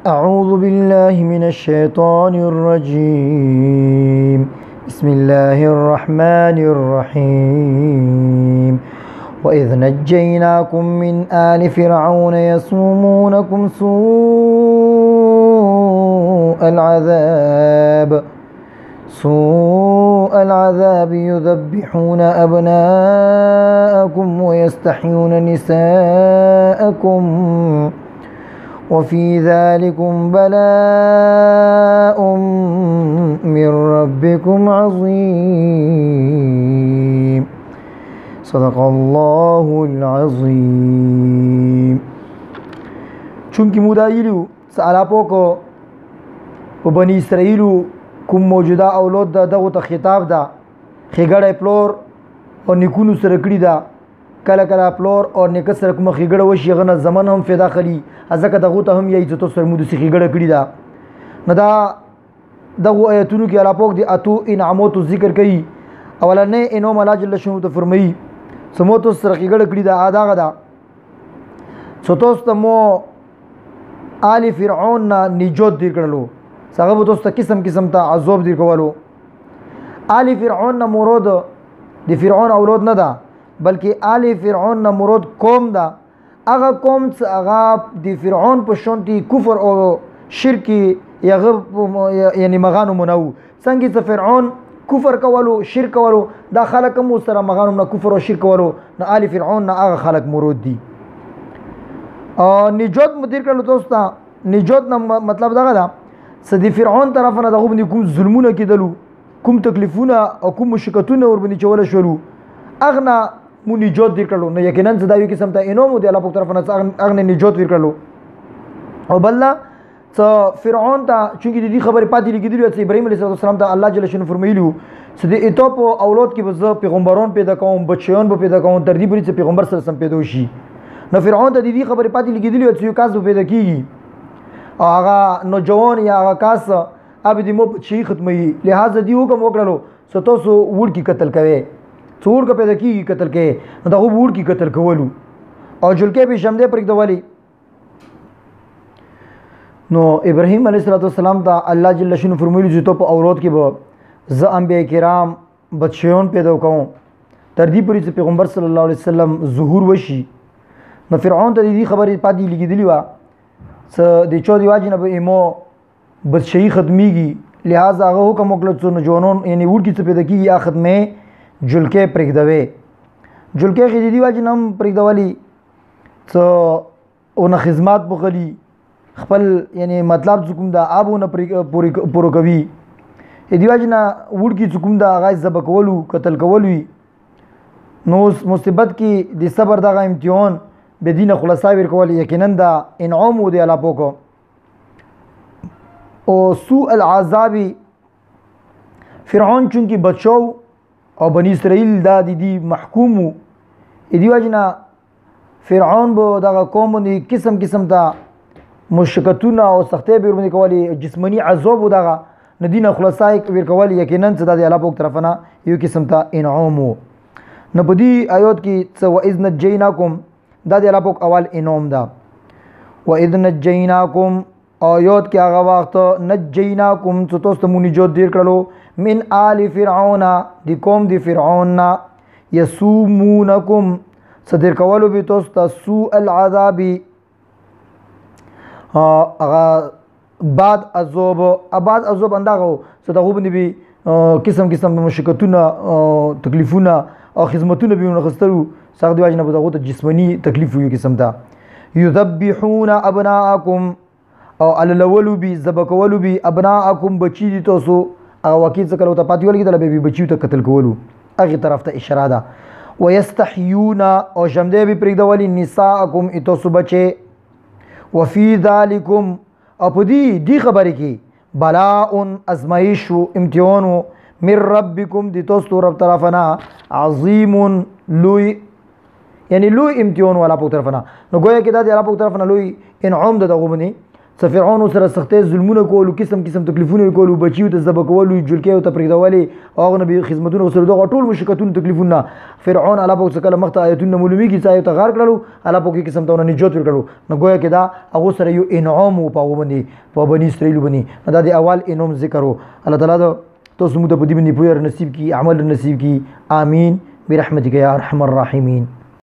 أعوذ بالله من الشيطان الرجيم بسم الله الرحمن الرحيم وإذ نجيناكم من آل فرعون يسومونكم سوء العذاب يذبحون أبناءكم ويستحيون نساءكم وفي ذلكم بلاء من ربكم عظيم صدق الله العظيم. چونکہ مدائلو سعلاپو کو بنی اسرائیلو کوم موجوده اولاد دا دغه ته خطاب دا خېګړې پلور او نیکونو سره کړی دا کله کله پلور او نیکه سره کوم خېګړه وشي غنه زمن هم فدا خلی ازکه دغه ته هم یی چې سره مود سي خېګړه کړی دا نه دا دغه آیتونو کې الله پاک دی اتو انعامات ذکر کوي اولنې انعام الله جل شانه ته فرمایي سموت سره خېګړه کړی دا ادا غدا ستوس ته مو آل فرعون نجات دی کړلو صاحب دوست قسم قسم ته عذاب دی کولو. آل فرعون نه مراد دی فرعون اولاد نه ده بلکې آل فرعون نه مراد قوم ده هغه قوم چې هغه دی فرعون په شونتي کفر او شرک یعنی مغانو منو څنګه چې فرعون کفر کولو شرک کولو دا خلک مو سره مغانو نه کفر او شرک کولو نه آل فرعون نه هغه خلک مراد دي. او نجات مدیر کړه دوستا نجات نه مطلب دغه ده سدي فرعون طرف نه دغه باندې کوم ظلمونه کېدلو کوم تکلیفونه او کوم مشکلتونه ور باندې چول شروع اغنا مو نجات دیر کړلو نو یقینا زدا یو قسم ته انعام دی الله په طرف نه اغنا نجات ور کړلو. او بللا څ فرعون ته چونکی د دې خبره پاتې لګیدلی چې ابراهيم عليه السلام ته الله جل شانه فرمایلو چې د ایتوپ اولاد کې به پیغمبران پیدا کوم بچیان به پیدا کوم تر دې پورې چې پیغمبر سره سم پیدا شي. نو فرعون ته د دې خبره پاتې لګیدلی چې یو کاس به پیدا کیږي او هغه نوجوان یا هغه کاس اب دې مو شي ختمي لہذا دی حکم وکړلو ستاسو وړ کی قتل کوي څور کا پیدا کیږي قتل کوي دا وړ کی قتل کولو او جلکه به شمده پر دوالي. نو ابراهيم عليه السلام ته الله جل شانه فرمایلی چې ته په اولاد کې به ز انبیاء کرام بچیان پیدا کوم تر دې پورې چې پیغمبر صلی الله علیه وسلم ظهور وشي. نو فرعون ته دې خبرې پاتې لګیدلی و څه د چا دی واجب نه به ایمو بچی ختمیږي لہذا هغه حکم وکړ چې نوجوانان یعنی ورکی څه پیدا کیږي ختمه جلکه پرېږدوي جلکه خې دی واجب نم پرېږدولي څه اون خدمات بغلی خپل یعنی مطلب کوم دا ابونه پورو کوي دی واجب نه ورکی کوم دا غاز زب کولو قتل کولوي نو مصیبت کې د صبر دغه امتحان بدین خلاصا ور کول یقینا دا انعام دی الله پوکو. او سوء العذاب فرعون چونکی بچو او بنی اسرائیل دا دی محکوم دی وجنا فرعون بو دا قوم دی قسم قسم تا مشکتونه او سختي به ورمنې کولی جسمانی عذاب دا ندینه خلاصا ور کول یقینا دا دی الله پوک طرفنا یو قسم تا انعام. نو په دې آیات کې څه واذ نجیناکم دا دی الله پاک اول انعام دا واذ نجیناکم آیات کې هغه وخت نجیناکم چې تاسو مونږ نجات دیر کړلو من آل فرعون دی قوم دی فرعون یسومونکم صدر کولو به تاسو سوء العذاب هغه بعد عذاب انداغو صدغه باندې به قسم قسم مشکلتونه تکلیفونه او خدمتونه به نغسترو ساق دی واجنه بدغه جسمانی تکلیف یو قسم تا یذبحون ابناءکم او عللولو بی زبکولو بی ابناءکم بچی دی تاسو او وکیل څه کلو ته پاتې ولګي دل به بچیو ته قتل کولو هغه طرف ته اشاره ده. ويستحيون او شمده به پرېږدولي نساءکم تاسو بچي وفي ذلكم او په دې خبرې کې بلاء ازمایش او امتحان من ربکم دی تاسو رب طرفنا عظیم لوی یعنی لوی امتحان والا په طرفنا. نو گویا کې دا دی الله په طرفنا لوی انعام ده دغه باندې فرعون سره سختې ظلمونه کولو قسم قسم تکلیفونه کولو بچیو ته ذبح کولو جلکیو ته پرېږدولې او هغه نبی خدمتونه سره دغه ټول مشکلاتونه تکلیفونه فرعون الله پاک څخه مخته آیتونه معلومیږي چې ته غار کړلو الله پاک قسم ته نجات ورکړو نو گویا کې دا هغه سره یو انعام او په باندې په بنی اسرائیل باندې دا د اول انعام ذکر وو الله تعالی تاسو موږ ته په دې باندې پوهه نصیب کی عمل نصیب کی آمین برحمتک یا ارحم الراحمین.